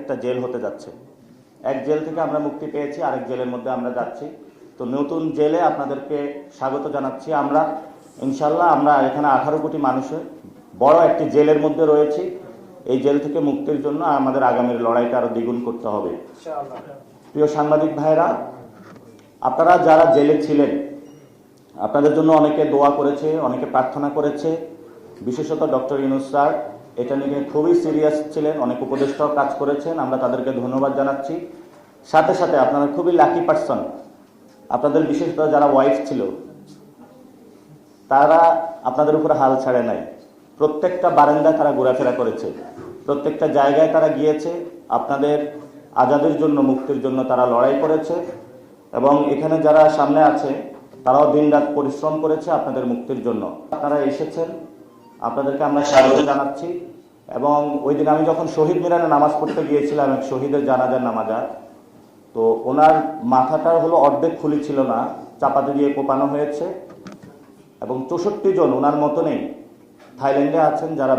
একটা জেল হতে যাচ্ছে। এক জেল থেকে আমরা মুক্তি পেয়েছি, আরেক জেলের মধ্যে আমরা যাচ্ছি। তো নতুন জেলে আপনাদেরকে স্বাগত জানাচ্ছি। আমরা ইনশাল্লাহ আমরা এখানে 18 কোটি মানুষের বড় একটি জেলের মধ্যে রয়েছি। এই জেল থেকে মুক্তির জন্য আমাদের আগামীর লড়াইটা আরো দ্বিগুণ করতে হবে। প্রিয় সাংবাদিক ভাইরা, আপনারা যারা জেলে ছিলেন, আপনাদের জন্য অনেকে দোয়া করেছে, অনেকে প্রার্থনা করেছে। বিশেষত ডক্টর ইউনূস স্যার এটা নিয়ে খুবই সিরিয়াস ছিলেন, অনেক উপদেষ্টাও কাজ করেছেন, আমরা তাদেরকে ধন্যবাদ জানাচ্ছি। সাথে সাথে আপনারা খুবই লাকি পারসন, আপনাদের বিশেষত যারা ওয়াইফ ছিল তারা আপনাদের উপরে হাল ছাড়ে নাই। প্রত্যেকটা বারান্দায় তারা ঘোরাফেরা করেছে, প্রত্যেকটা জায়গায় তারা গিয়েছে, আপনাদের আজাদের জন্য, মুক্তির জন্য তারা লড়াই করেছে। এবং এখানে যারা সামনে আছে তারাও দিনরাত পরিশ্রম করেছে আপনাদের মুক্তির জন্য। আপনারা এসেছেন, আপনাদেরকে আমরা স্বাগত জানাচ্ছি। এবং ওই দিন আমি যখন শহীদ মিনারে নামাজ পড়তে গিয়েছিলাম, এক শহীদের জানাজার নামাজা, তো ওনার মাথাটা হলো অর্ধেক খুলি ছিল না, চাপাতি দিয়ে কোপানো হয়েছে। এবং 64 জন ওনার মতো নেই থাইল্যান্ডে আছেন যারা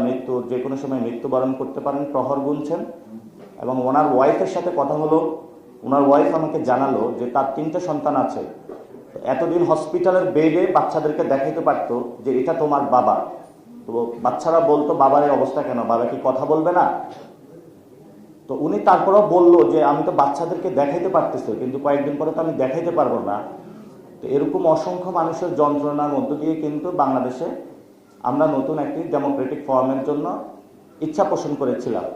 যে কোনো সময় মৃত্যুবরণ করতে পারেন, প্রহর গুনছেন। এবং ওনার ওয়াইফের সাথে কথা হলো, ওনার ওয়াইফ আমাকে জানালো যে তার 3টে সন্তান আছে। এতদিন হসপিটালের বেডে বাচ্চাদেরকে দেখাইতে পারতো যে এটা তোমার বাবা, তো বাচ্চারা বলতো বাবার এই অবস্থা কেন, বাবা কি কথা বলবে না? তো উনি তারপরেও বললো যে আমি তো বাচ্চাদেরকে দেখাইতে পারতেছি, কিন্তু কয়েকদিন পরে তো আমি দেখাইতে পারবো না। তো এরকম অসংখ্য মানুষের যন্ত্রণার মধ্য দিয়ে কিন্তু বাংলাদেশে আমরা নতুন একটি ডেমোক্রেটিক ফর্মের জন্য ইচ্ছা পোষণ করেছিলাম।